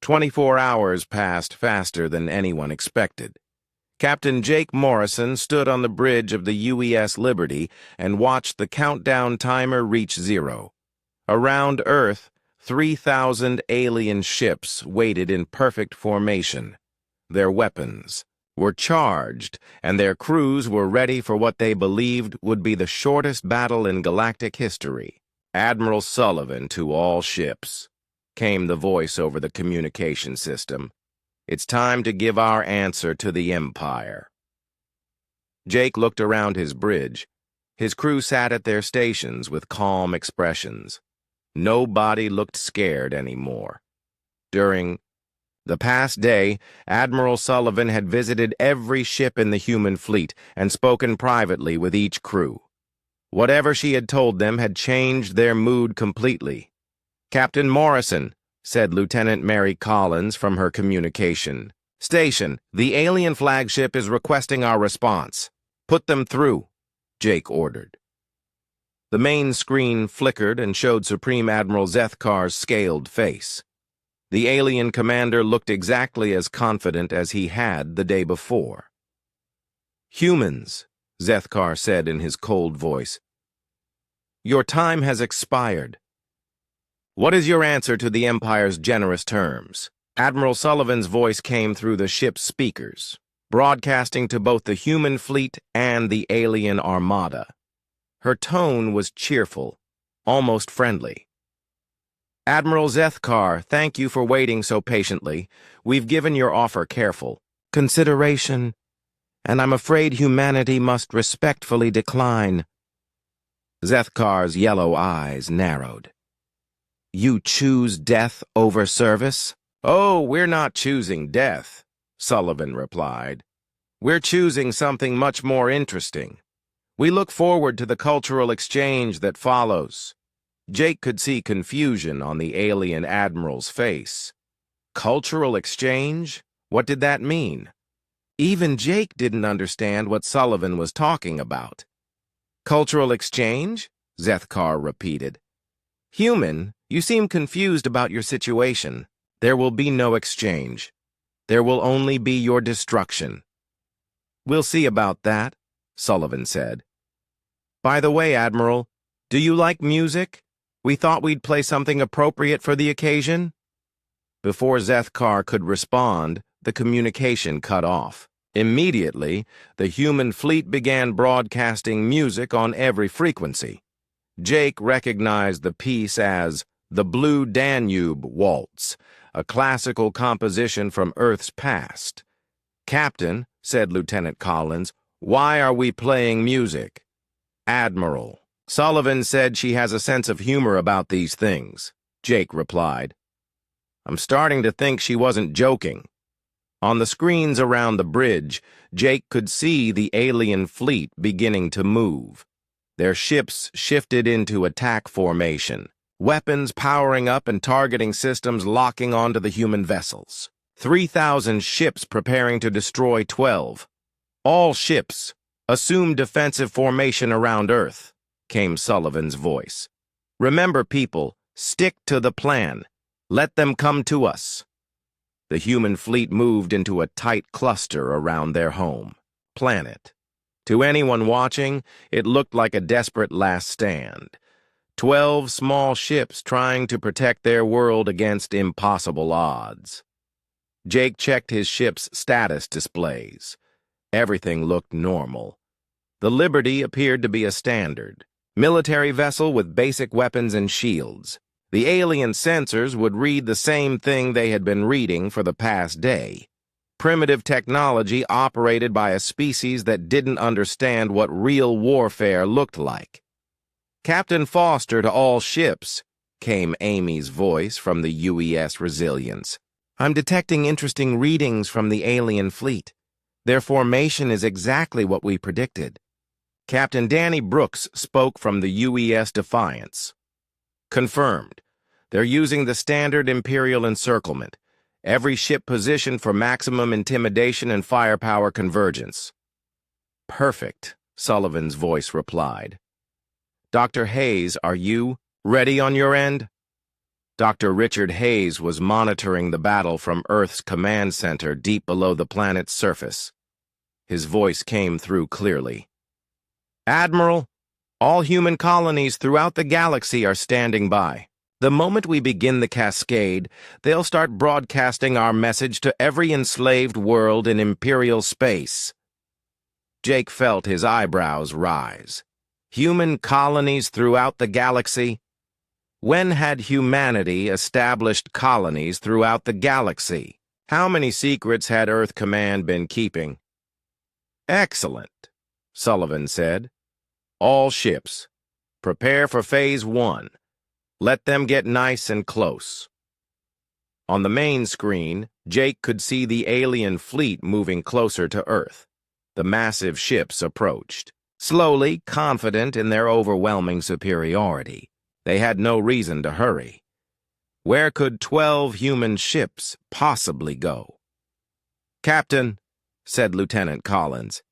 24 hours passed faster than anyone expected. Captain Jake Morrison stood on the bridge of the UES Liberty and watched the countdown timer reach 0. Around Earth, 3,000 alien ships waited in perfect formation. Their weapons were charged, and their crews were ready for what they believed would be the shortest battle in galactic history. "Admiral Sullivan to all ships," came the voice over the communication system. "It's time to give our answer to the Empire." Jake looked around his bridge. His crew sat at their stations with calm expressions. Nobody looked scared anymore. During the past day, Admiral Sullivan had visited every ship in the human fleet and spoken privately with each crew. Whatever she had told them had changed their mood completely. "Captain Morrison," said Lieutenant Mary Collins from her communication station, "the alien flagship is requesting our response. Put them through," Jake ordered. The main screen flickered and showed Supreme Admiral Zethkar's scaled face. The alien commander looked exactly as confident as he had the day before. "Humans," Zethkar said in his cold voice, "your time has expired. What is your answer to the Empire's generous terms?" Admiral Sullivan's voice came through the ship's speakers, broadcasting to both the human fleet and the alien armada. Her tone was cheerful, almost friendly. "Admiral Zethkar, thank you for waiting so patiently. We've given your offer careful consideration, and I'm afraid humanity must respectfully decline." Zethkar's yellow eyes narrowed. "You choose death over service?" "Oh, we're not choosing death," Sullivan replied. "We're choosing something much more interesting. We look forward to the cultural exchange that follows." Jake could see confusion on the alien admiral's face. Cultural exchange? What did that mean? Even Jake didn't understand what Sullivan was talking about. "Cultural exchange?" Zethkar repeated. "Human, you seem confused about your situation. There will be no exchange. There will only be your destruction." "We'll see about that," Sullivan said. "By the way, Admiral, do you like music? We thought we'd play something appropriate for the occasion." Before Zethkar could respond, the communication cut off. Immediately, the human fleet began broadcasting music on every frequency. Jake recognized the piece as the Blue Danube Waltz, a classical composition from Earth's past. "Captain," said Lieutenant Collins, "why are we playing music?" "Admiral, Sullivan said she has a sense of humor about these things," Jake replied. "I'm starting to think she wasn't joking." On the screens around the bridge, Jake could see the alien fleet beginning to move. Their ships shifted into attack formation, weapons powering up and targeting systems locking onto the human vessels. 3,000 ships preparing to destroy 12. "All ships, assume defensive formation around Earth," came Sullivan's voice. "Remember, people, stick to the plan. Let them come to us." The human fleet moved into a tight cluster around their home planet. To anyone watching, it looked like a desperate last stand. 12 small ships trying to protect their world against impossible odds. Jake checked his ship's status displays. Everything looked normal. The Liberty appeared to be a standard military vessel with basic weapons and shields. The alien sensors would read the same thing they had been reading for the past day. Primitive technology operated by a species that didn't understand what real warfare looked like. "Captain Foster to all ships," came Amy's voice from the UES Resilience. "I'm detecting interesting readings from the alien fleet. Their formation is exactly what we predicted." Captain Danny Brooks spoke from the UES Defiance. "Confirmed. They're using the standard Imperial encirclement. Every ship positioned for maximum intimidation and firepower convergence." "Perfect," Sullivan's voice replied. "Dr. Hayes, are you ready on your end?" Dr. Richard Hayes was monitoring the battle from Earth's command center deep below the planet's surface. His voice came through clearly. "Admiral, all human colonies throughout the galaxy are standing by. The moment we begin the cascade, they'll start broadcasting our message to every enslaved world in Imperial space." Jake felt his eyebrows rise. Human colonies throughout the galaxy? When had humanity established colonies throughout the galaxy? How many secrets had Earth Command been keeping? "Excellent," Sullivan said. "All ships, prepare for Phase 1. Let them get nice and close." On the main screen, Jake could see the alien fleet moving closer to Earth. The massive ships approached, slowly, confident in their overwhelming superiority. They had no reason to hurry. Where could 12 human ships possibly go? "Captain," said Lieutenant Collins,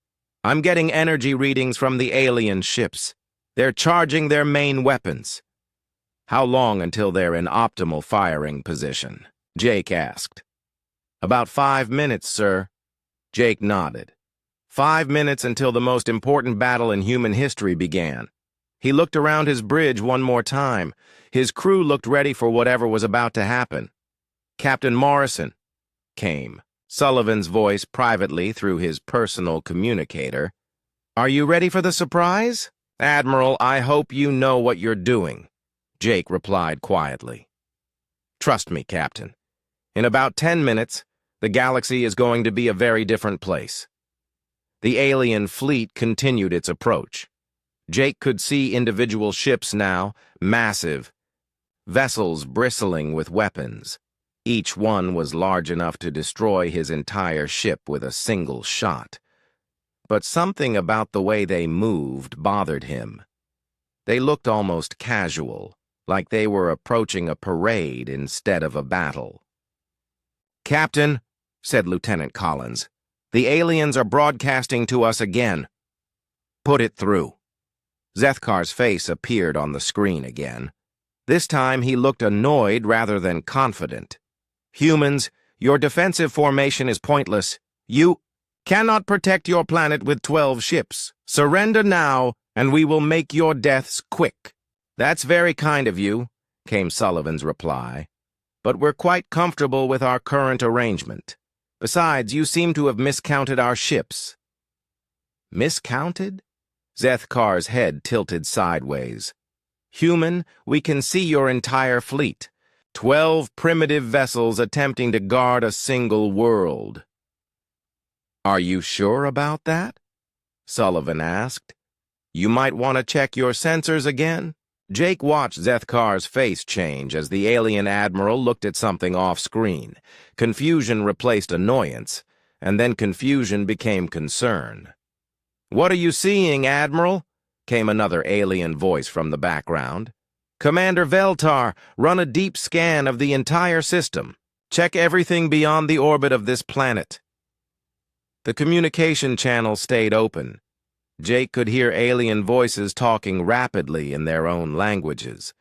"I'm getting energy readings from the alien ships. They're charging their main weapons." "How long until they're in optimal firing position?" Jake asked. "About 5 minutes, sir." Jake nodded. 5 minutes until the most important battle in human history began. He looked around his bridge one more time. His crew looked ready for whatever was about to happen. "Captain Morrison," came Sullivan's voice privately through his personal communicator. "Are you ready for the surprise?" "Admiral, I hope you know what you're doing," Jake replied quietly. "Trust me, Captain. In about 10 minutes, the galaxy is going to be a very different place." The alien fleet continued its approach. Jake could see individual ships now, massive, vessels bristling with weapons. Each one was large enough to destroy his entire ship with a single shot. But something about the way they moved bothered him. They looked almost casual, like they were approaching a parade instead of a battle. "Captain," said Lieutenant Collins, "the aliens are broadcasting to us again." "Put it through." Zethkar's face appeared on the screen again. This time he looked annoyed rather than confident. "Humans, your defensive formation is pointless. You cannot protect your planet with 12 ships. Surrender now, and we will make your deaths quick." "That's very kind of you," came Sullivan's reply. "But we're quite comfortable with our current arrangement. Besides, you seem to have miscounted our ships." "Miscounted?" Zethkar's head tilted sideways. "Human, we can see your entire fleet. 12 primitive vessels attempting to guard a single world." "Are you sure about that?" Sullivan asked. "You might want to check your sensors again." Jake watched Zethkar's face change as the alien admiral looked at something off-screen. Confusion replaced annoyance, and then confusion became concern. "What are you seeing, Admiral?" came another alien voice from the background. "Commander Veltar, run a deep scan of the entire system. Check everything beyond the orbit of this planet." The communication channel stayed open. Jake could hear alien voices talking rapidly in their own languages.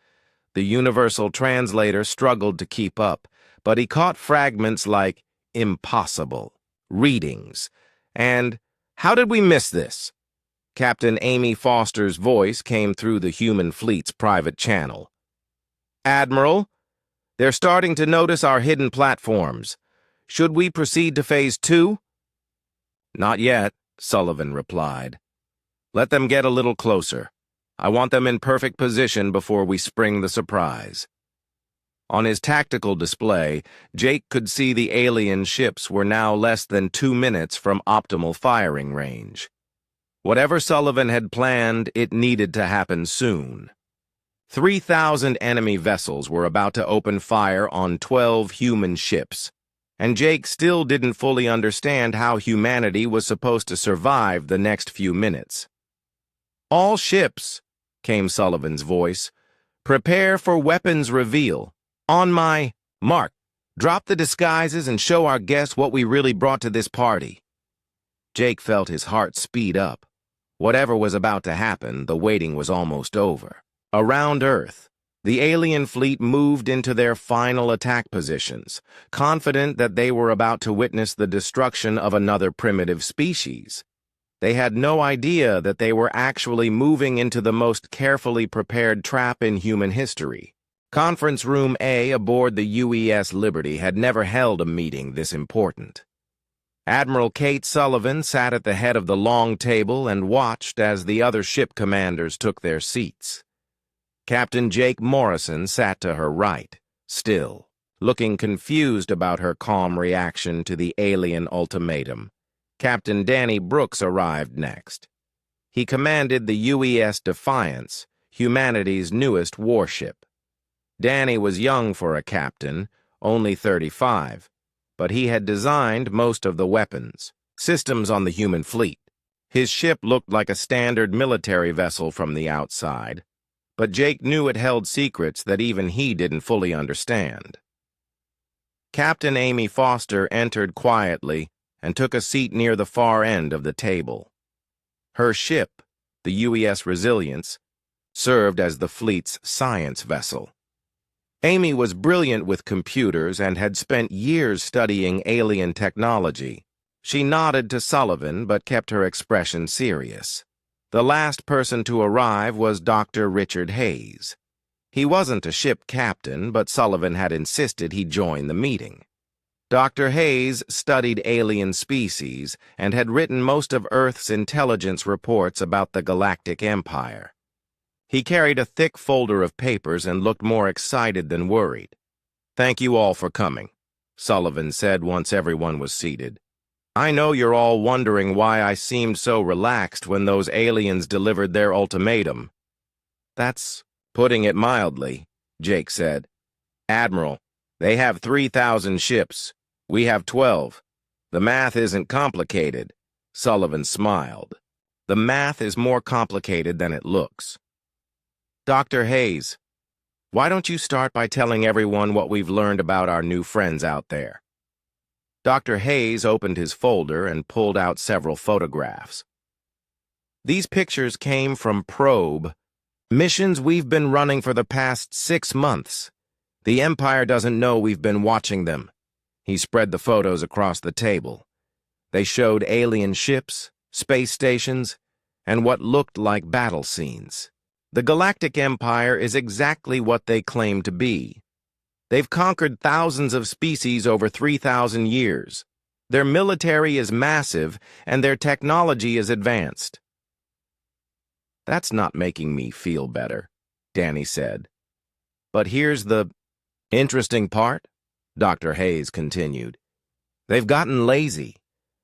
The universal translator struggled to keep up, but he caught fragments like "impossible," "readings," and "how did we miss this?" Captain Amy Foster's voice came through the human fleet's private channel. "Admiral, they're starting to notice our hidden platforms. Should we proceed to Phase 2? "Not yet," Sullivan replied. "Let them get a little closer. I want them in perfect position before we spring the surprise." On his tactical display, Jake could see the alien ships were now less than 2 minutes from optimal firing range. Whatever Sullivan had planned, it needed to happen soon. 3,000 enemy vessels were about to open fire on 12 human ships, and Jake still didn't fully understand how humanity was supposed to survive the next few minutes. "All ships," came Sullivan's voice, "prepare for weapons reveal. On my mark, drop the disguises and show our guests what we really brought to this party." Jake felt his heart speed up. Whatever was about to happen, the waiting was almost over. Around Earth, The alien fleet moved into their final attack positions, confident that they were about to witness the destruction of another primitive species. They had no idea that they were actually moving into the most carefully prepared trap in human history. Conference Room A aboard the UES Liberty had never held a meeting this important. Admiral Kate Sullivan sat at the head of the long table and watched as the other ship commanders took their seats. Captain Jake Morrison sat to her right, still, looking confused about her calm reaction to the alien ultimatum. Captain Danny Brooks arrived next. He commanded the UES Defiance, humanity's newest warship. Danny was young for a captain, only 35, but he had designed most of the weapons, systems on the human fleet. His ship looked like a standard military vessel from the outside, but Jake knew it held secrets that even he didn't fully understand. Captain Amy Foster entered quietly and took a seat near the far end of the table. Her ship, the UES Resilience, served as the fleet's science vessel. Amy was brilliant with computers and had spent years studying alien technology. She nodded to Sullivan but kept her expression serious. The last person to arrive was Dr. Richard Hayes. He wasn't a ship captain, but Sullivan had insisted he join the meeting. Dr. Hayes studied alien species and had written most of Earth's intelligence reports about the Galactic Empire. He carried a thick folder of papers and looked more excited than worried. "Thank you all for coming," Sullivan said once everyone was seated. "I know you're all wondering why I seemed so relaxed when those aliens delivered their ultimatum." "That's putting it mildly," Jake said. "Admiral, they have 3,000 ships. We have 12. The math isn't complicated." Sullivan smiled. "The math is more complicated than it looks." "Dr. Hayes, why don't you start by telling everyone what we've learned about our new friends out there?" Dr. Hayes opened his folder and pulled out several photographs. "These pictures came from Probe, missions we've been running for the past 6 months. The Empire doesn't know we've been watching them." He spread the photos across the table. They showed alien ships, space stations, and what looked like battle scenes. The Galactic Empire is exactly what they claim to be. They've conquered thousands of species over 3,000 years. Their military is massive, and their technology is advanced. "That's not making me feel better," Danny said. "But here's the interesting part," Dr. Hayes continued. "They've gotten lazy.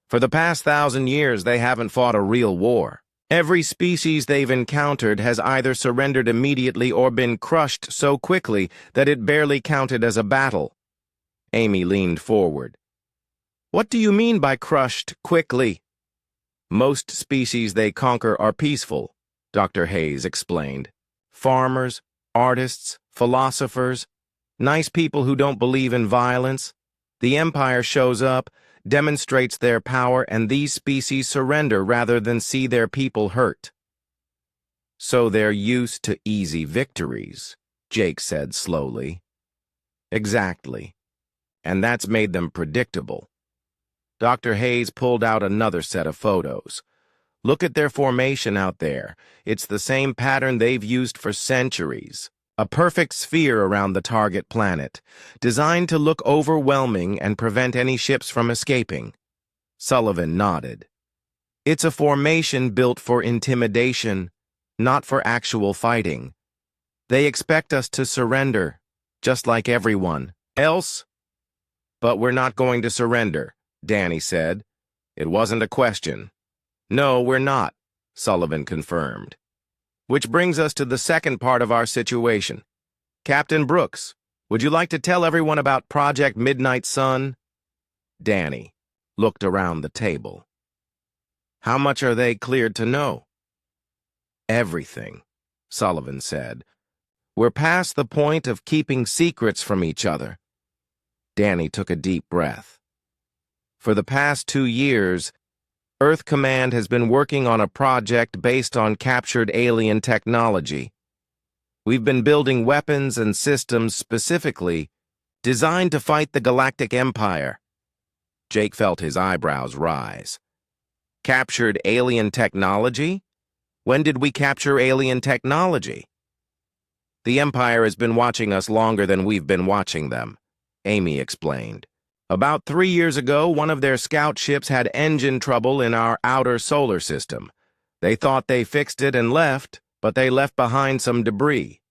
For the past 1,000 years, they haven't fought a real war. Every species they've encountered has either surrendered immediately or been crushed so quickly that it barely counted as a battle." Amy leaned forward. "What do you mean by crushed quickly?" "Most species they conquer are peaceful," Dr. Hayes explained. "Farmers, artists, philosophers, nice people who don't believe in violence. The Empire shows up, demonstrates their power, and these species surrender rather than see their people hurt." "So they're used to easy victories," Jake said slowly. "Exactly. And that's made them predictable." Dr. Hayes pulled out another set of photos. "Look at their formation out there. It's the same pattern they've used for centuries. A perfect sphere around the target planet, designed to look overwhelming and prevent any ships from escaping." Sullivan nodded. "It's a formation built for intimidation, not for actual fighting. They expect us to surrender, just like everyone else." "But we're not going to surrender," Danny said. "It wasn't a question." "No, we're not," Sullivan confirmed. "Which brings us to the second part of our situation. Captain Brooks, would you like to tell everyone about Project Midnight Sun?" Danny looked around the table. "How much are they cleared to know?" "Everything," Sullivan said. "We're past the point of keeping secrets from each other." Danny took a deep breath. "For the past 2 years, Earth Command has been working on a project based on captured alien technology. We've been building weapons and systems specifically designed to fight the Galactic Empire. Jake felt his eyebrows rise. Captured alien technology? When did we capture alien technology? The Empire has been watching us longer than we've been watching them, Amy explained. About 3 years ago, one of their scout ships had engine trouble in our outer solar system. They thought they fixed it and left, but they left behind some debris.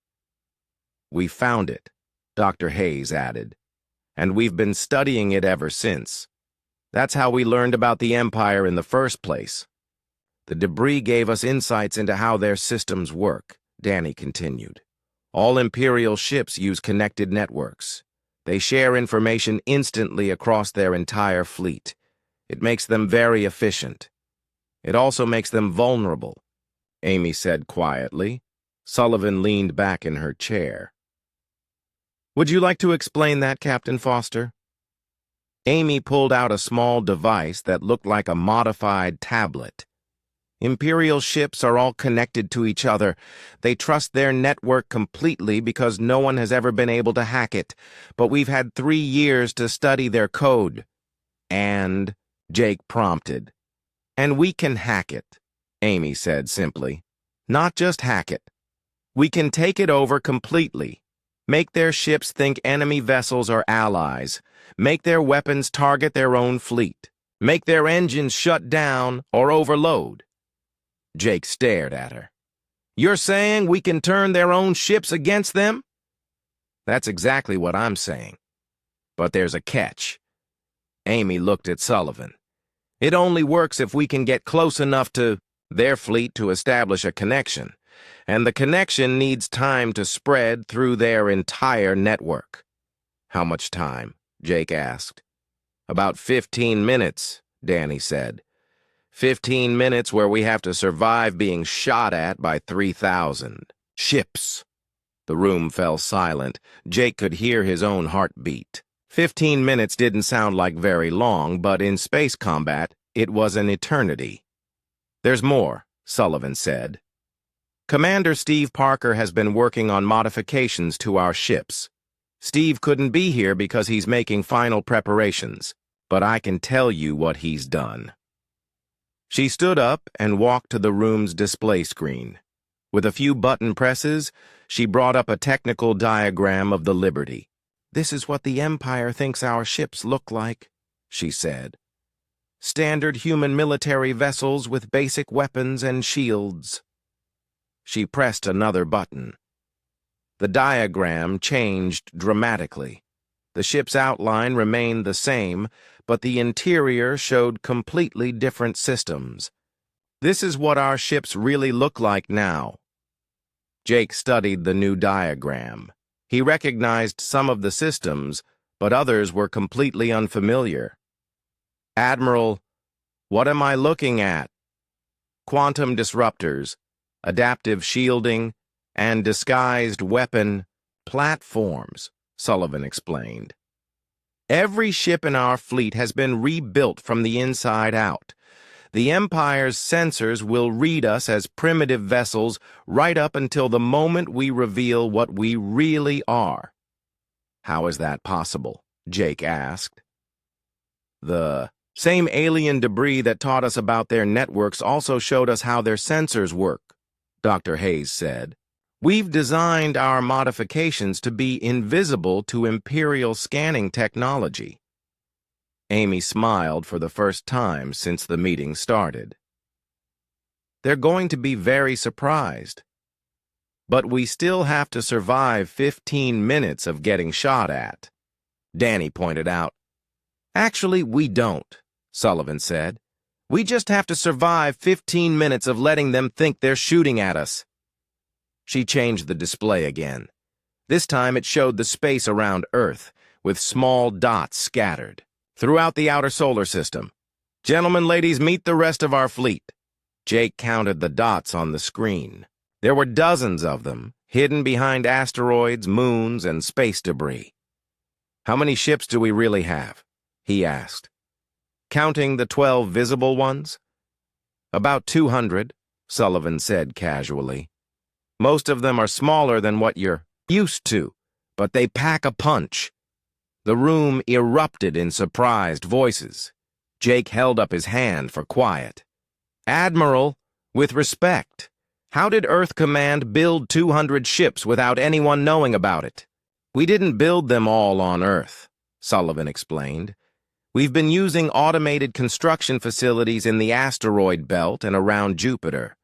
We found it, Dr. Hayes added, and we've been studying it ever since. That's how we learned about the Empire in the first place. The debris gave us insights into how their systems work, Danny continued. All Imperial ships use connected networks. They share information instantly across their entire fleet. It makes them very efficient. It also makes them vulnerable, Amy said quietly. Sullivan leaned back in her chair. Would you like to explain that, Captain Foster? Amy pulled out a small device that looked like a modified tablet. Imperial ships are all connected to each other. They trust their network completely because no one has ever been able to hack it. But we've had 3 years to study their code. And, Jake prompted. And we can hack it, Amy said simply. Not just hack it. We can take it over completely. Make their ships think enemy vessels are allies. Make their weapons target their own fleet. Make their engines shut down or overload. Jake stared at her. You're saying we can turn their own ships against them? That's exactly what I'm saying. But there's a catch. Amy looked at Sullivan. It only works if we can get close enough to their fleet to establish a connection. And the connection needs time to spread through their entire network. How much time? Jake asked. About 15 minutes, Danny said. 15 minutes where we have to survive being shot at by 3,000 ships. The room fell silent. Jake could hear his own heartbeat. 15 minutes didn't sound like very long, but in space combat, it was an eternity. There's more, Sullivan said. Commander Steve Parker has been working on modifications to our ships. Steve couldn't be here because he's making final preparations, but I can tell you what he's done. She stood up and walked to the room's display screen. With a few button presses, she brought up a technical diagram of the Liberty. This is what the Empire thinks our ships look like, she said. Standard human military vessels with basic weapons and shields. She pressed another button. The diagram changed dramatically. The ship's outline remained the same, but the interior showed completely different systems. This is what our ships really look like now. Jake studied the new diagram. He recognized some of the systems, but others were completely unfamiliar. Admiral, what am I looking at? Quantum disruptors, adaptive shielding, and disguised weapon platforms, Sullivan explained. Every ship in our fleet has been rebuilt from the inside out. The Empire's sensors will read us as primitive vessels right up until the moment we reveal what we really are. How is that possible? Jake asked. The same alien debris that taught us about their networks also showed us how their sensors work, Dr. Hayes said. We've designed our modifications to be invisible to Imperial scanning technology. Amy smiled for the first time since the meeting started. They're going to be very surprised. But we still have to survive 15 minutes of getting shot at, Danny pointed out. Actually, we don't, Sullivan said. We just have to survive 15 minutes of letting them think they're shooting at us. She changed the display again. This time it showed the space around Earth, with small dots scattered throughout the outer solar system. Gentlemen, ladies, meet the rest of our fleet. Jake counted the dots on the screen. There were dozens of them, hidden behind asteroids, moons, and space debris. How many ships do we really have? He asked. Counting the 12 visible ones? About 200, Sullivan said casually. Most of them are smaller than what you're used to, but they pack a punch. The room erupted in surprised voices. Jake held up his hand for quiet. Admiral, with respect, how did Earth Command build 200 ships without anyone knowing about it? We didn't build them all on Earth, Sullivan explained. We've been using automated construction facilities in the asteroid belt and around Jupiter.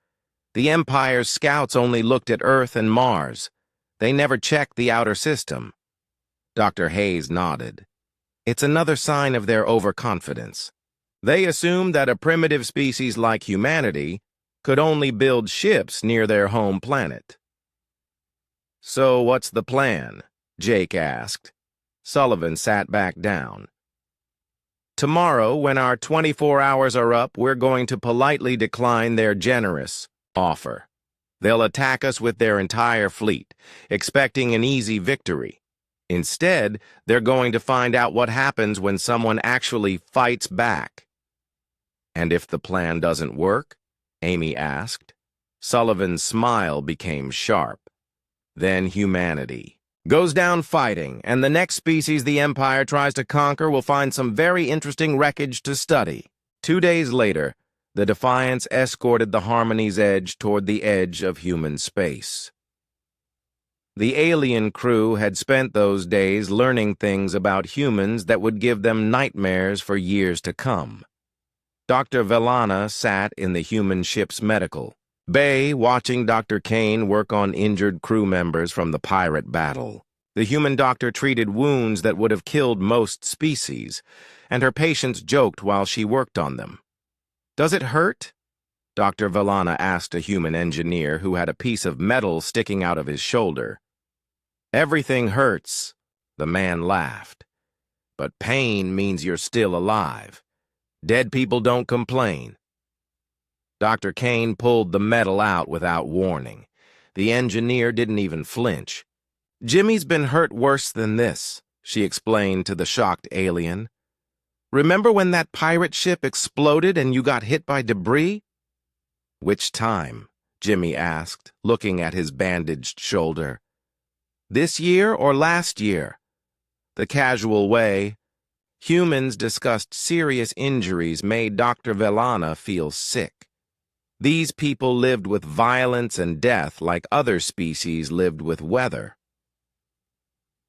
The Empire's scouts only looked at Earth and Mars. They never checked the outer system. Dr. Hayes nodded. It's another sign of their overconfidence. They assumed that a primitive species like humanity could only build ships near their home planet. So what's the plan? Jake asked. Sullivan sat back down. Tomorrow, when our 24 hours are up, we're going to politely decline their generous offer. They'll attack us with their entire fleet, expecting an easy victory. Instead, they're going to find out what happens when someone actually fights back. And if the plan doesn't work? Amy asked. Sullivan's smile became sharp. Then humanity goes down fighting, and the next species the Empire tries to conquer will find some very interesting wreckage to study. 2 days later, the Defiance escorted the Harmony's Edge toward the edge of human space. The alien crew had spent those days learning things about humans that would give them nightmares for years to come. Dr. Vellana sat in the human ship's medical bay, watching Dr. Kane work on injured crew members from the pirate battle. The human doctor treated wounds that would have killed most species, and her patients joked while she worked on them. Does it hurt? Dr. Vellana asked a human engineer who had a piece of metal sticking out of his shoulder. Everything hurts, the man laughed. But pain means you're still alive. Dead people don't complain. Dr. Kane pulled the metal out without warning. The engineer didn't even flinch. Jimmy's been hurt worse than this, she explained to the shocked alien. Remember when that pirate ship exploded and you got hit by debris? Which time? Jimmy asked, looking at his bandaged shoulder. This year or last year? The casual way humans discussed serious injuries made Dr. Vellana feel sick. These people lived with violence and death like other species lived with weather.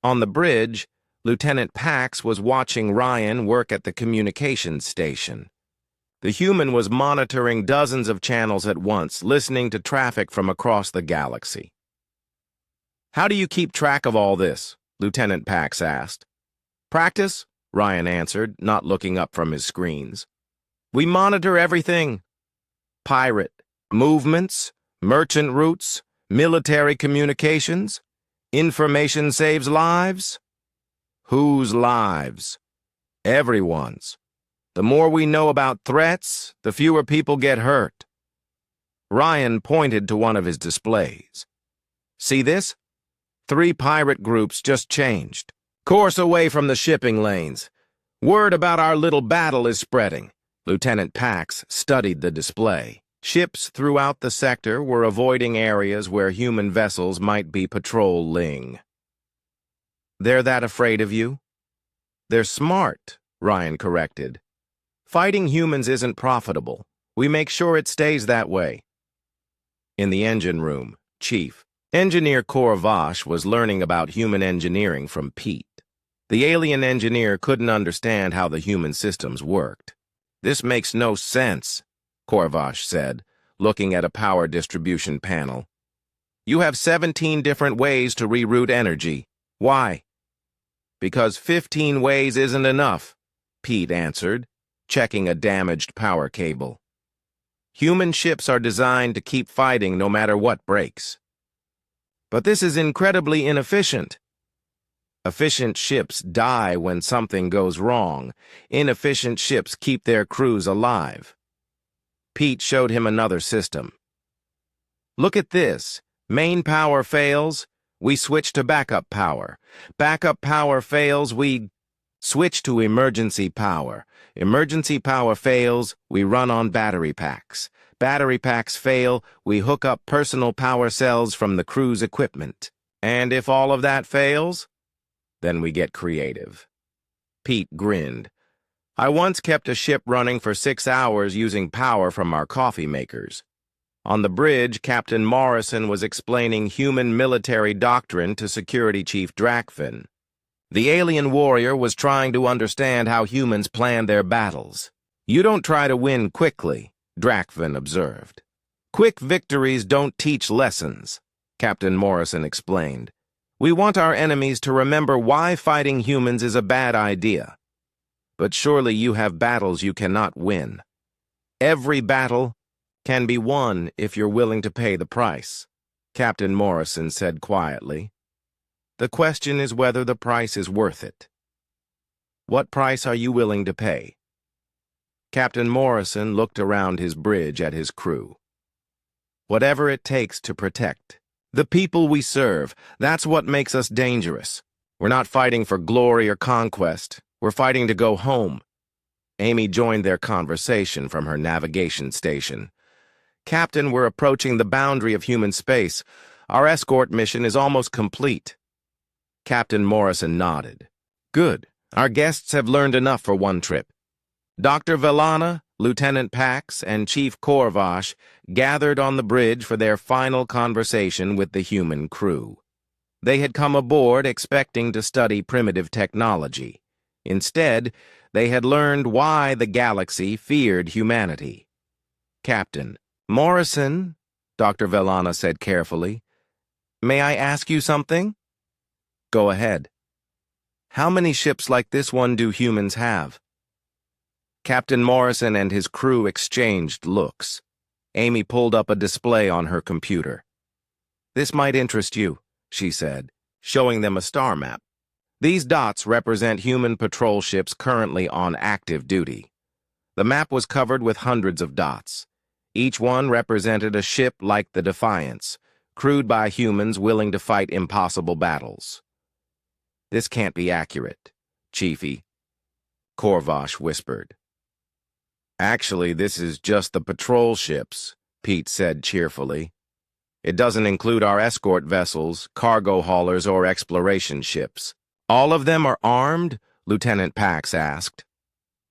On the bridge, Lieutenant Pax was watching Ryan work at the communications station. The human was monitoring dozens of channels at once, listening to traffic from across the galaxy. How do you keep track of all this? Lieutenant Pax asked. Practice, Ryan answered, not looking up from his screens. We monitor everything. Pirate movements, merchant routes, military communications. Information saves lives. Whose lives? Everyone's. The more we know about threats, the fewer people get hurt. Ryan pointed to one of his displays. See this? 3 pirate groups just changed. Course away from the shipping lanes. Word about our little battle is spreading. Lieutenant Pax studied the display. Ships throughout the sector were avoiding areas where human vessels might be patrolling. They're that afraid of you? They're smart, Ryan corrected. Fighting humans isn't profitable. We make sure it stays that way. In the engine room, Chief Engineer Korvash was learning about human engineering from Pete. The alien engineer couldn't understand how the human systems worked. This makes no sense, Korvash said, looking at a power distribution panel. You have 17 different ways to reroute energy. Why? Because 15 ways isn't enough, Pete answered, checking a damaged power cable. Human ships are designed to keep fighting no matter what breaks. But this is incredibly inefficient. Efficient ships die when something goes wrong. Inefficient ships keep their crews alive. Pete showed him another system. Look at this. Main power fails, we switch to backup power. Backup power fails, we switch to emergency power. Emergency power fails, we run on battery packs. battery packs fail, we hook up personal power cells from the crew's equipment. And if all of that fails, then we get creative. Pete grinned. I once kept a ship running for 6 hours using power from our coffee makers. On the bridge, Captain Morrison was explaining human military doctrine to Security Chief Drakfin. The alien warrior was trying to understand how humans plan their battles. You don't try to win quickly, Drakfin observed. Quick victories don't teach lessons, Captain Morrison explained. We want our enemies to remember why fighting humans is a bad idea. But surely you have battles you cannot win. Every battle can be won if you're willing to pay the price, Captain Morrison said quietly. The question is whether the price is worth it. What price are you willing to pay? Captain Morrison looked around his bridge at his crew. Whatever it takes to protect the people we serve, that's what makes us dangerous. We're not fighting for glory or conquest. We're fighting to go home. Amy joined their conversation from her navigation station. Captain, we're approaching the boundary of human space. Our escort mission is almost complete. Captain Morrison nodded. Good. Our guests have learned enough for one trip. Dr. Vellana, Lieutenant Pax, and Chief Korvash gathered on the bridge for their final conversation with the human crew. They had come aboard expecting to study primitive technology. Instead, they had learned why the galaxy feared humanity. Captain Morrison, Dr. Vellana said carefully, may I ask you something? Go ahead. How many ships like this one do humans have? Captain Morrison and his crew exchanged looks. Amy pulled up a display on her computer. This might interest you, she said, showing them a star map. These dots represent human patrol ships currently on active duty. The map was covered with hundreds of dots. Each one represented a ship like the Defiance, crewed by humans willing to fight impossible battles. This can't be accurate, Chiefy, Korvash whispered. Actually, this is just the patrol ships, Pete said cheerfully. It doesn't include our escort vessels, cargo haulers, or exploration ships. All of them are armed? Lieutenant Pax asked.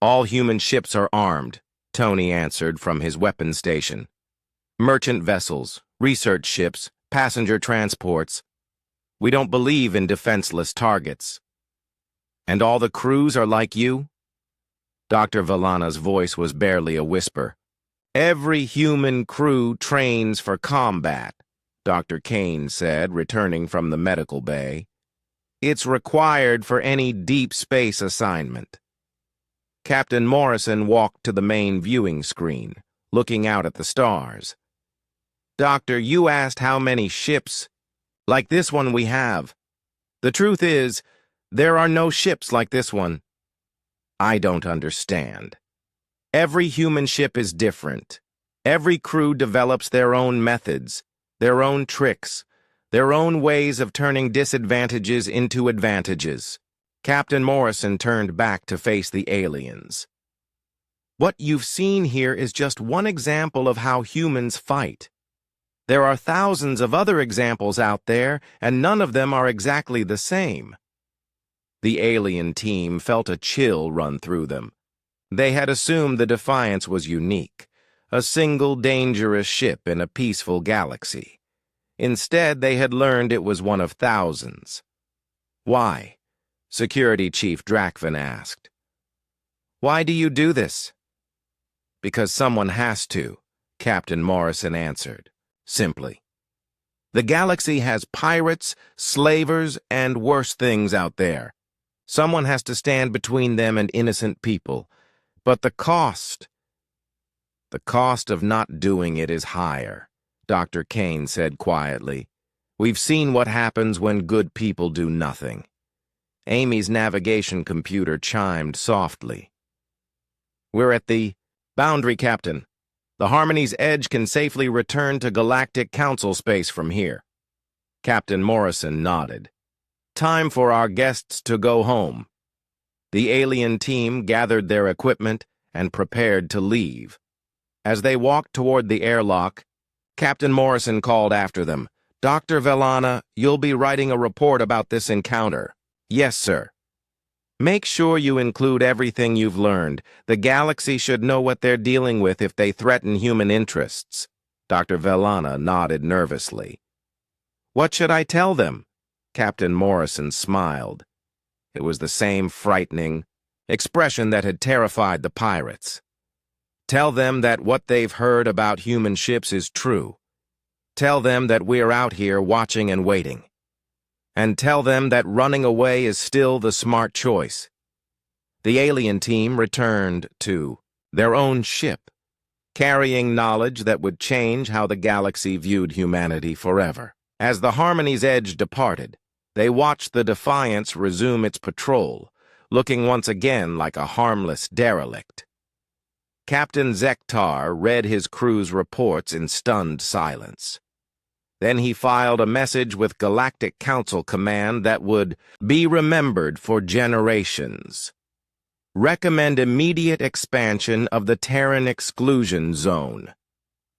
All human ships are armed, Tony answered from his weapons station. Merchant vessels, research ships, passenger transports. We don't believe in defenseless targets. And all the crews are like you? Dr. Vellana's voice was barely a whisper. Every human crew trains for combat, Dr. Kane said, returning from the medical bay. It's required for any deep space assignment. Captain Morrison walked to the main viewing screen, looking out at the stars. Doctor, you asked how many ships like this one we have. The truth is, there are no ships like this one. I don't understand. Every human ship is different. Every crew develops their own methods, their own tricks, their own ways of turning disadvantages into advantages. Captain Morrison turned back to face the aliens. What you've seen here is just one example of how humans fight. There are thousands of other examples out there, and none of them are exactly the same. The alien team felt a chill run through them. They had assumed the Defiance was unique, a single dangerous ship in a peaceful galaxy. Instead, they had learned it was one of thousands. Why? Security Chief Drakfin asked. Why do you do this? Because someone has to, Captain Morrison answered, simply. The galaxy has pirates, slavers, and worse things out there. Someone has to stand between them and innocent people. But the cost of not doing it is higher, Dr. Kane said quietly. We've seen what happens when good people do nothing. Amy's navigation computer chimed softly. We're at the boundary, Captain. The Harmony's Edge can safely return to Galactic Council space from here. Captain Morrison nodded. Time for our guests to go home. The alien team gathered their equipment and prepared to leave. As they walked toward the airlock, Captain Morrison called after them, "Dr. Vellana, you'll be writing a report about this encounter." "Yes, sir." "Make sure you include everything you've learned. The galaxy should know what they're dealing with if they threaten human interests." Dr. Vellana nodded nervously. "What should I tell them?" Captain Morrison smiled. It was the same frightening expression that had terrified the pirates. "Tell them that what they've heard about human ships is true. Tell them that we're out here watching and waiting. And tell them that running away is still the smart choice." The alien team returned to their own ship, carrying knowledge that would change how the galaxy viewed humanity forever. As the Harmony's Edge departed, they watched the Defiance resume its patrol, looking once again like a harmless derelict. Captain Zektar read his crew's reports in stunned silence. Then he filed a message with Galactic Council Command that would be remembered for generations. Recommend immediate expansion of the Terran exclusion zone.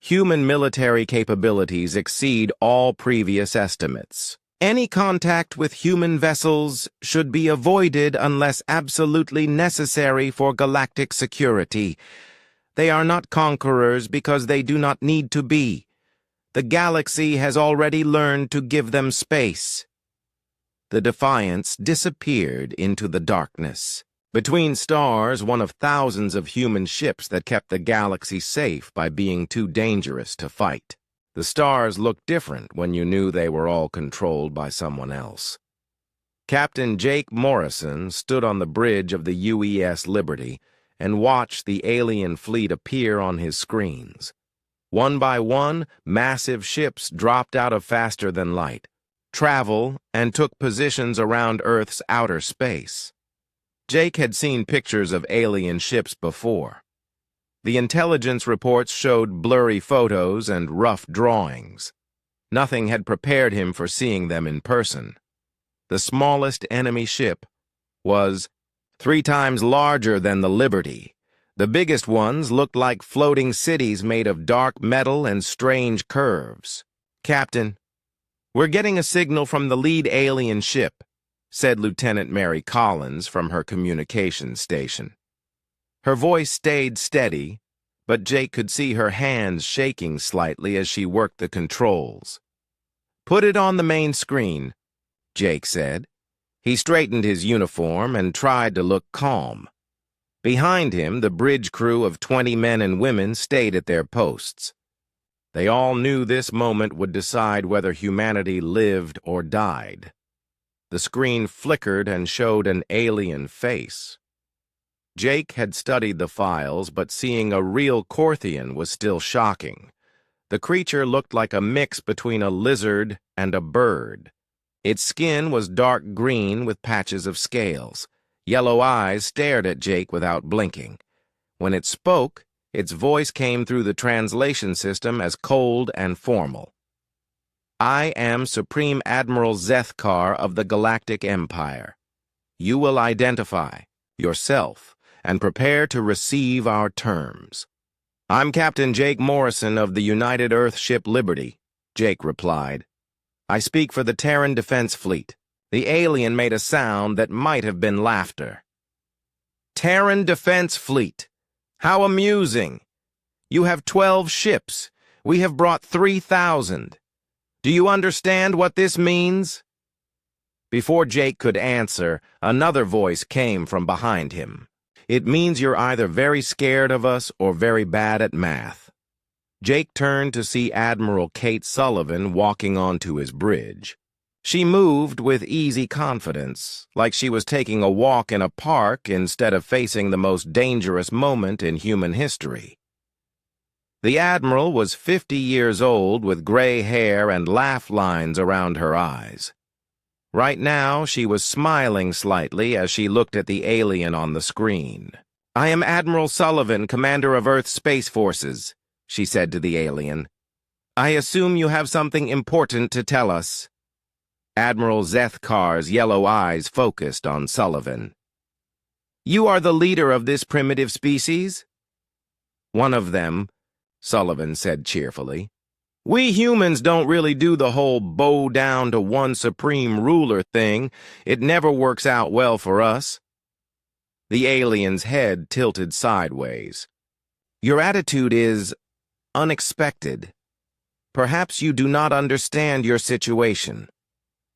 Human military capabilities exceed all previous estimates. Any contact with human vessels should be avoided unless absolutely necessary for galactic security. They are not conquerors because they do not need to be. The galaxy has already learned to give them space. The Defiance disappeared into the darkness. Between stars, one of thousands of human ships that kept the galaxy safe by being too dangerous to fight. The stars looked different when you knew they were all controlled by someone else. Captain Jake Morrison stood on the bridge of the UES Liberty and watched the alien fleet appear on his screens. One by one, massive ships dropped out of faster-than-light travel and took positions around Earth's outer space. Jake had seen pictures of alien ships before. The intelligence reports showed blurry photos and rough drawings. Nothing had prepared him for seeing them in person. The smallest enemy ship was 3 times larger than the Liberty. The biggest ones looked like floating cities made of dark metal and strange curves. "Captain, we're getting a signal from the lead alien ship," said Lieutenant Mary Collins from her communications station. Her voice stayed steady, but Jake could see her hands shaking slightly as she worked the controls. "Put it on the main screen," Jake said. He straightened his uniform and tried to look calm. Behind him, the bridge crew of 20 men and women stayed at their posts. They all knew this moment would decide whether humanity lived or died. The screen flickered and showed an alien face. Jake had studied the files, but seeing a real Korthian was still shocking. The creature looked like a mix between a lizard and a bird. Its skin was dark green with patches of scales. Yellow eyes stared at Jake without blinking. When it spoke, its voice came through the translation system as cold and formal. "I am Supreme Admiral Zethkar of the Galactic Empire. You will identify yourself and prepare to receive our terms." "I'm Captain Jake Morrison of the United Earth ship Liberty," Jake replied. "I speak for the Terran Defense Fleet." The alien made a sound that might have been laughter. "Terran Defense Fleet. How amusing. You have 12 ships. We have brought 3,000. Do you understand what this means?" Before Jake could answer, another voice came from behind him. "It means you're either very scared of us or very bad at math." Jake turned to see Admiral Kate Sullivan walking onto his bridge. She moved with easy confidence, like she was taking a walk in a park instead of facing the most dangerous moment in human history. The Admiral was 50 years old with gray hair and laugh lines around her eyes. Right now, she was smiling slightly as she looked at the alien on the screen. "I am Admiral Sullivan, Commander of Earth's Space Forces," she said to the alien. "I assume you have something important to tell us." Admiral Zethkar's yellow eyes focused on Sullivan. "You are the leader of this primitive species?" One of them, Sullivan said cheerfully. We humans don't really do the whole bow down to one supreme ruler thing. It never works out well for us. The alien's head tilted sideways. Your attitude is unexpected. Perhaps you do not understand your situation.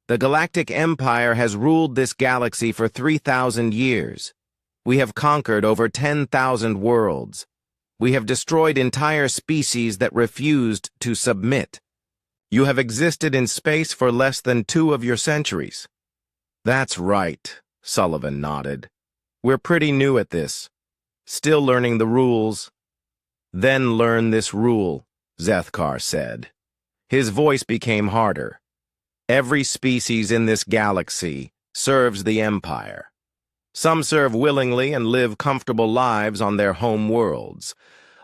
The Galactic Empire has ruled this galaxy for 3,000 years. We have conquered over 10,000 worlds. We have destroyed entire species that refused to submit. You have existed in space for less than 2 of your centuries. That's right, Sullivan nodded. We're pretty new at this. Still learning the rules. Then learn this rule, Zethkar said. His voice became harder. Every species in this galaxy serves the Empire. Some serve willingly and live comfortable lives on their home worlds.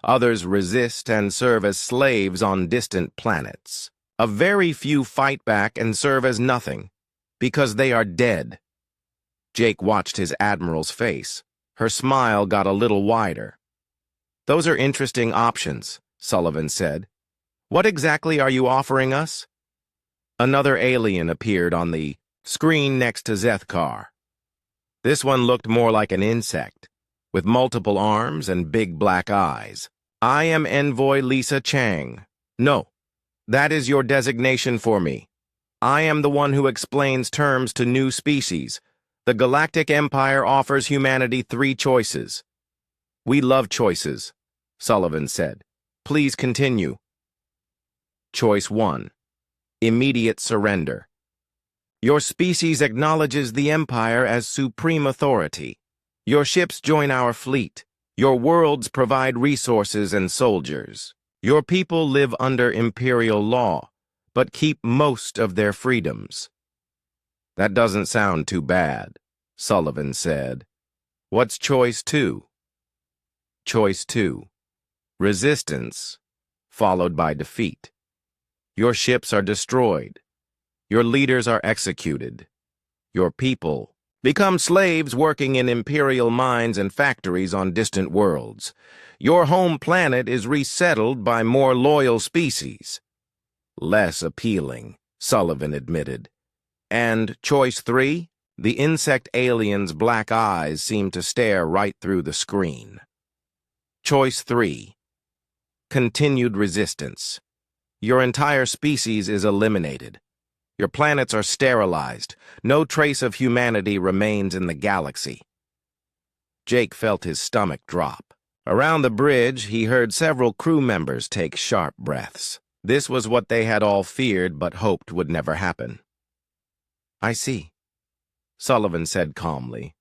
Others resist and serve as slaves on distant planets. A very few fight back and serve as nothing, because they are dead. Jake watched his admiral's face. Her smile got a little wider. Those are interesting options, Sullivan said. What exactly are you offering us? Another alien appeared on the screen next to Zethkar. This one looked more like an insect, with multiple arms and big black eyes. I am Envoy Lisa Chang. No, that is your designation for me. I am the one who explains terms to new species. The Galactic Empire offers humanity 3 choices. We love choices, Sullivan said. Please continue. Choice 1. Immediate surrender. Your species acknowledges the Empire as supreme authority. Your ships join our fleet. Your worlds provide resources and soldiers. Your people live under imperial law, but keep most of their freedoms. That doesn't sound too bad, Sullivan said. What's choice 2? Choice 2. Resistance, followed by defeat. Your ships are destroyed. Your leaders are executed. Your people become slaves working in imperial mines and factories on distant worlds. Your home planet is resettled by more loyal species. Less appealing, Sullivan admitted. And choice 3? The insect alien's black eyes seemed to stare right through the screen. Choice 3. Continued resistance. Your entire species is eliminated. Your planets are sterilized. No trace of humanity remains in the galaxy. Jake felt his stomach drop. Around the bridge, he heard several crew members take sharp breaths. This was what they had all feared but hoped would never happen. I see, Sullivan said calmly.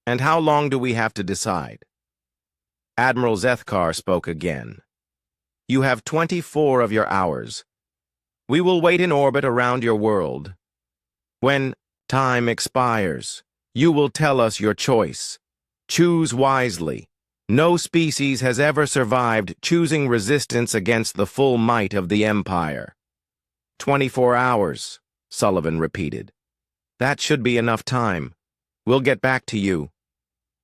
And how long do we have to decide? Admiral Zethkar spoke again. You have 24 of your hours. We will wait in orbit around your world. When time expires, you will tell us your choice. Choose wisely. No species has ever survived choosing resistance against the full might of the Empire. 24 hours, Sullivan repeated. That should be enough time. We'll get back to you.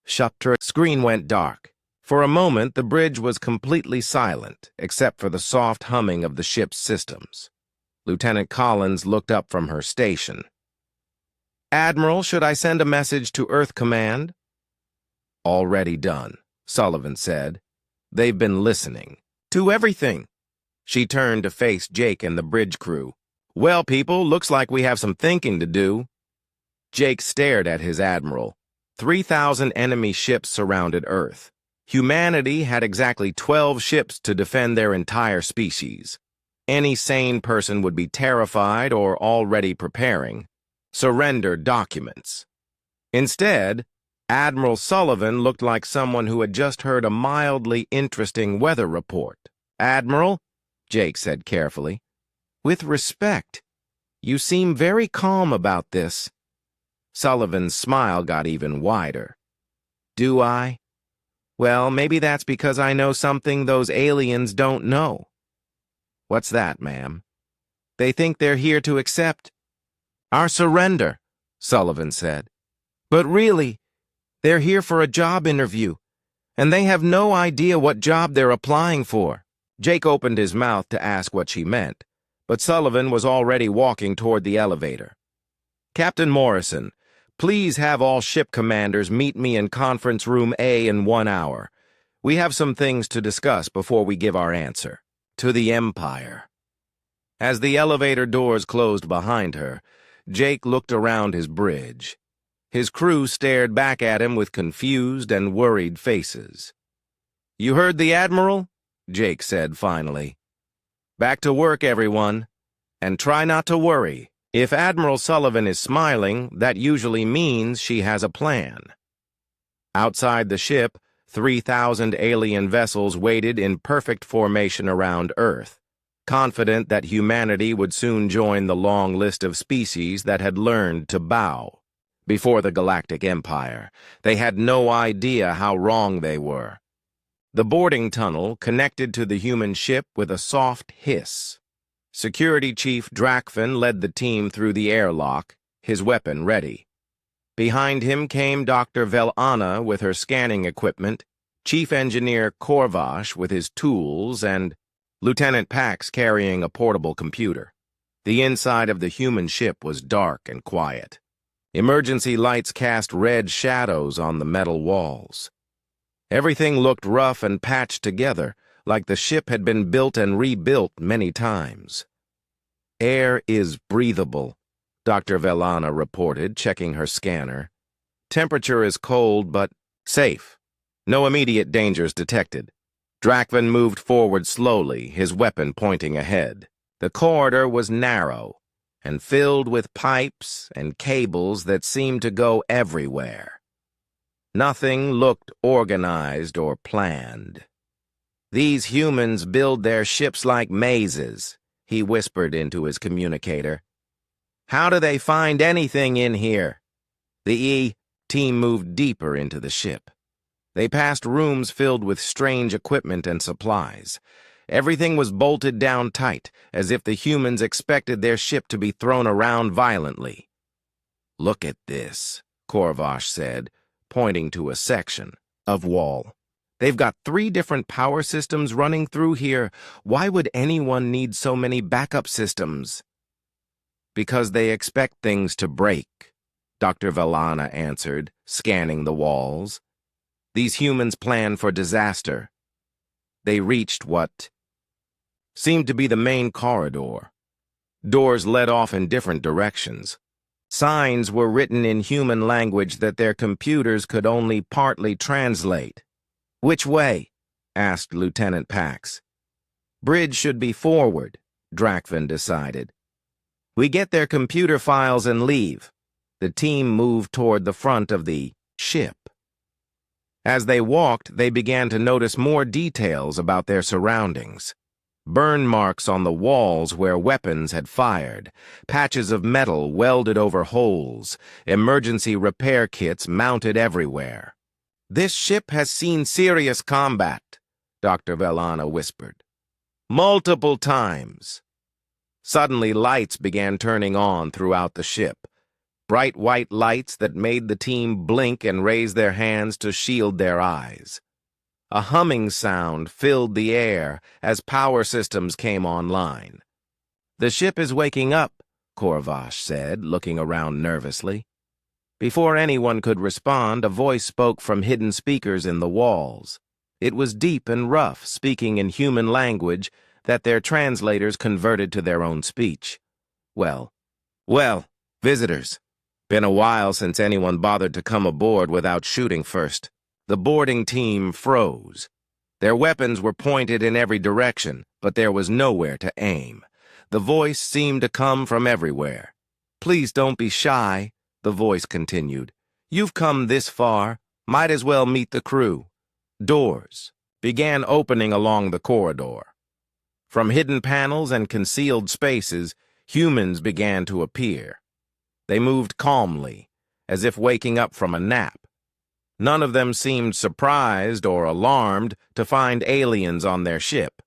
Shuptra screen went dark. For a moment, the bridge was completely silent, except for the soft humming of the ship's systems. Lieutenant Collins looked up from her station. Admiral, should I send a message to Earth Command? Already done, Sullivan said. They've been listening. To everything. She turned to face Jake and the bridge crew. Well, people, looks like we have some thinking to do. Jake stared at his admiral. 3,000 enemy ships surrounded Earth. Humanity had exactly 12 ships to defend their entire species. Any sane person would be terrified or already preparing. Surrender documents. Instead, Admiral Sullivan looked like someone who had just heard a mildly interesting weather report. Admiral, Jake said carefully, with respect, you seem very calm about this. Sullivan's smile got even wider. Do I? Well, maybe that's because I know something those aliens don't know. What's that, ma'am? They think they're here to accept our surrender, Sullivan said. But really, they're here for a job interview, and they have no idea what job they're applying for. Jake opened his mouth to ask what she meant, but Sullivan was already walking toward the elevator. "Captain Morrison, please have all ship commanders meet me in conference room A in 1 hour. We have some things to discuss before we give our answer. To the Empire." As the elevator doors closed behind her, Jake looked around his bridge. His crew stared back at him with confused and worried faces. "You heard the Admiral?" Jake said finally. "Back to work, everyone. And try not to worry. If Admiral Sullivan is smiling, that usually means she has a plan." Outside the ship, 3,000 alien vessels waited in perfect formation around Earth, confident that humanity would soon join the long list of species that had learned to bow. Before the Galactic Empire, they had no idea how wrong they were. The boarding tunnel connected to the human ship with a soft hiss. Security Chief Drakfin led the team through the airlock, his weapon ready. Behind him came Dr. Velana with her scanning equipment, Chief Engineer Korvash with his tools, and Lieutenant Pax carrying a portable computer. The inside of the human ship was dark and quiet. Emergency lights cast red shadows on the metal walls. Everything looked rough and patched together, like the ship had been built and rebuilt many times. "Air is breathable," Dr. Velana reported, checking her scanner. "Temperature is cold, but safe. No immediate dangers detected." Drakvin moved forward slowly, his weapon pointing ahead. The corridor was narrow and filled with pipes and cables that seemed to go everywhere. Nothing looked organized or planned. "These humans build their ships like mazes," he whispered into his communicator. "How do they find anything in here?" The team moved deeper into the ship. They passed rooms filled with strange equipment and supplies. Everything was bolted down tight, as if the humans expected their ship to be thrown around violently. "Look at this," Korvash said, pointing to a section of wall. "They've got 3 different power systems running through here. Why would anyone need so many backup systems?" "Because they expect things to break," Dr. Velana answered, scanning the walls. "These humans plan for disaster." They reached what seemed to be the main corridor. Doors led off in different directions. Signs were written in human language that their computers could only partly translate. "Which way?" asked Lieutenant Pax. "Bridge should be forward," Drakvin decided. "We get their computer files and leave." The team moved toward the front of the ship. As they walked, they began to notice more details about their surroundings. Burn marks on the walls where weapons had fired, patches of metal welded over holes, emergency repair kits mounted everywhere. "This ship has seen serious combat," Dr. Velana whispered. "Multiple times." Suddenly, lights began turning on throughout the ship. Bright white lights that made the team blink and raise their hands to shield their eyes. A humming sound filled the air as power systems came online. "The ship is waking up," Korvash said, looking around nervously. Before anyone could respond, a voice spoke from hidden speakers in the walls. It was deep and rough, speaking in human language that their translators converted to their own speech. Well, visitors. Been a while since anyone bothered to come aboard without shooting first." The boarding team froze. Their weapons were pointed in every direction, but there was nowhere to aim. The voice seemed to come from everywhere. "Please don't be shy," the voice continued. "You've come this far. Might as well meet the crew." Doors began opening along the corridor. From hidden panels and concealed spaces, humans began to appear. They moved calmly, as if waking up from a nap. None of them seemed surprised or alarmed to find aliens on their ship.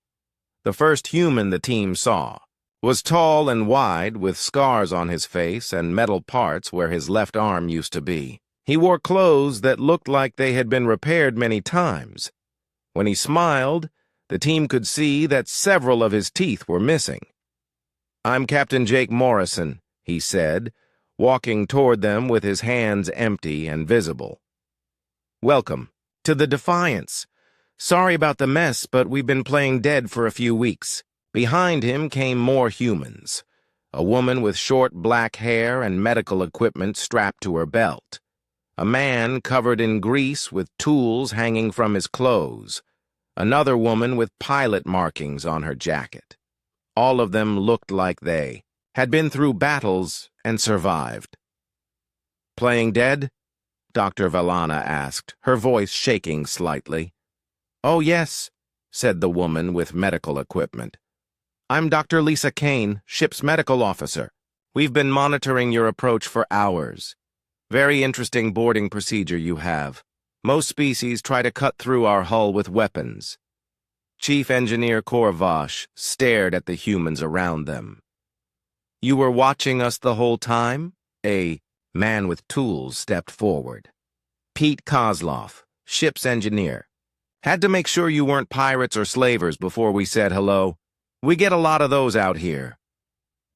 The first human the team saw was tall and wide, with scars on his face and metal parts where his left arm used to be. He wore clothes that looked like they had been repaired many times. When he smiled, The team could see that several of his teeth were missing. "I'm Captain Jake Morrison," he said, walking toward them with his hands empty and visible. "Welcome to the Defiance. Sorry about the mess, but we've been playing dead for a few weeks." Behind him came more humans. A woman with short black hair and medical equipment strapped to her belt. A man covered in grease with tools hanging from his clothes. Another woman with pilot markings on her jacket. All of them looked like they had been through battles and survived. "Playing dead?" Dr. Valana asked, her voice shaking slightly. "Oh, yes," said the woman with medical equipment. "I'm Dr. Lisa Kane, ship's medical officer. We've been monitoring your approach for hours. Very interesting boarding procedure you have. Most species try to cut through our hull with weapons." Chief Engineer Korvash stared at the humans around them. "You were watching us the whole time?" A man with tools stepped forward. "Pete Kozlov, ship's engineer. Had to make sure you weren't pirates or slavers before we said hello. We get a lot of those out here."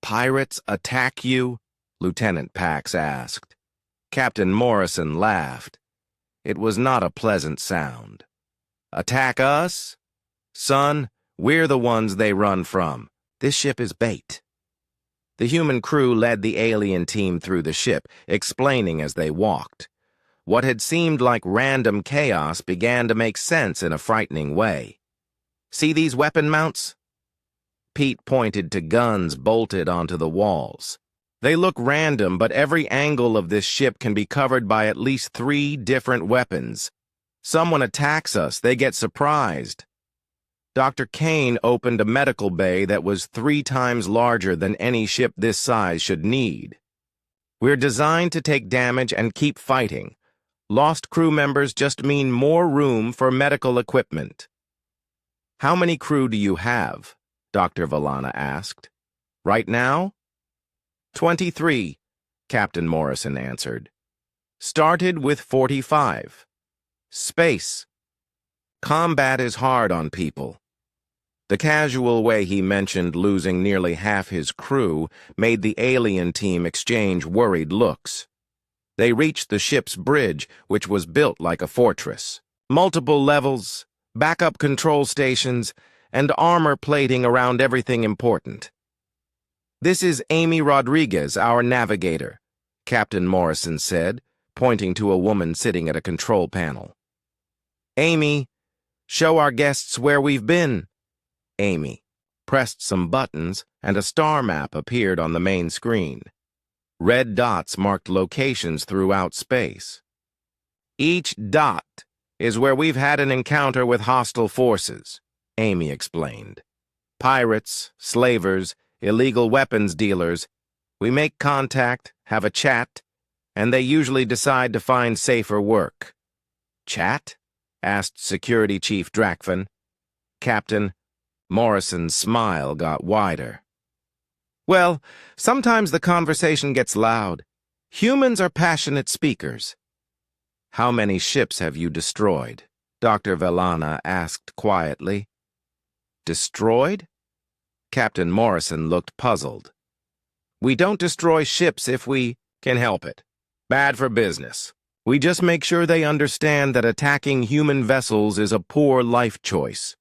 "Pirates attack you?" Lieutenant Pax asked. Captain Morrison laughed. It was not a pleasant sound. "Attack us? Son, we're the ones they run from. This ship is bait." The human crew led the alien team through the ship, explaining as they walked. What had seemed like random chaos began to make sense in a frightening way. "See these weapon mounts?" Pete pointed to guns bolted onto the walls. "They look random, but every angle of this ship can be covered by at least 3 different weapons. Someone attacks us, they get surprised." Dr. Kane opened a medical bay that was 3 times larger than any ship this size should need. "We're designed to take damage and keep fighting. Lost crew members just mean more room for medical equipment." "How many crew do you have?" Dr. Valana asked. "Right now?" 23, Captain Morrison answered. "Started with 45. Space. Combat is hard on people." The casual way he mentioned losing nearly half his crew made the alien team exchange worried looks. They reached the ship's bridge, which was built like a fortress. Multiple levels, backup control stations, and armor plating around everything important. "This is Amy Rodriguez, our navigator," Captain Morrison said, pointing to a woman sitting at a control panel. "Amy, show our guests where we've been." Amy pressed some buttons, and a star map appeared on the main screen. Red dots marked locations throughout space. "Each dot is where we've had an encounter with hostile forces," Amy explained. "Pirates, slavers, illegal weapons dealers. We make contact, have a chat, and they usually decide to find safer work." "Chat?" asked Security Chief Drakvan. Captain Morrison's smile got wider. "Well, sometimes the conversation gets loud. Humans are passionate speakers." "How many ships have you destroyed?" Dr. Valana asked quietly. "Destroyed?" Captain Morrison looked puzzled. "We don't destroy ships if we can help it. Bad for business. We just make sure they understand that attacking human vessels is a poor life choice."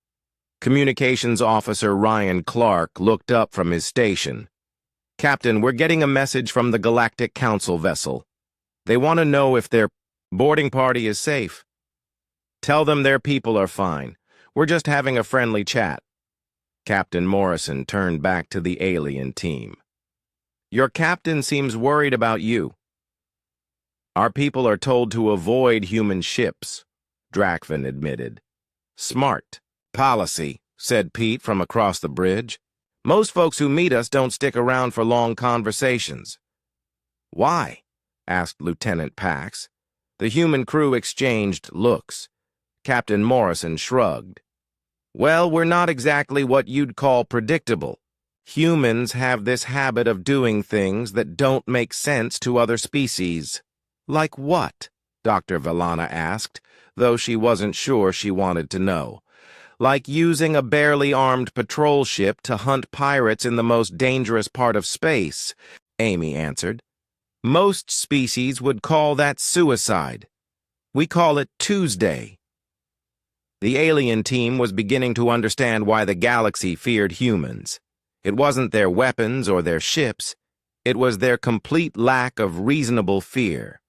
Communications Officer Ryan Clark looked up from his station. "Captain, we're getting a message from the Galactic Council vessel. They want to know if their boarding party is safe. Tell them their people are fine. We're just having a friendly chat." Captain Morrison turned back to the alien team. "Your captain seems worried about you." "Our people are told to avoid human ships," Drakvan admitted. "Smart policy," said Pete from across the bridge. "Most folks who meet us don't stick around for long conversations." "Why?" asked Lieutenant Pax. The human crew exchanged looks. Captain Morrison shrugged. "Well, we're not exactly what you'd call predictable. Humans have this habit of doing things that don't make sense to other species." "Like what?" Dr. Valana asked, though she wasn't sure she wanted to know. Like using a barely armed patrol ship to hunt pirates in the most dangerous part of space, Amy answered. Most species would call that suicide. We call it Tuesday. The alien team was beginning to understand why the galaxy feared humans. It wasn't their weapons or their ships. It was their complete lack of reasonable fear.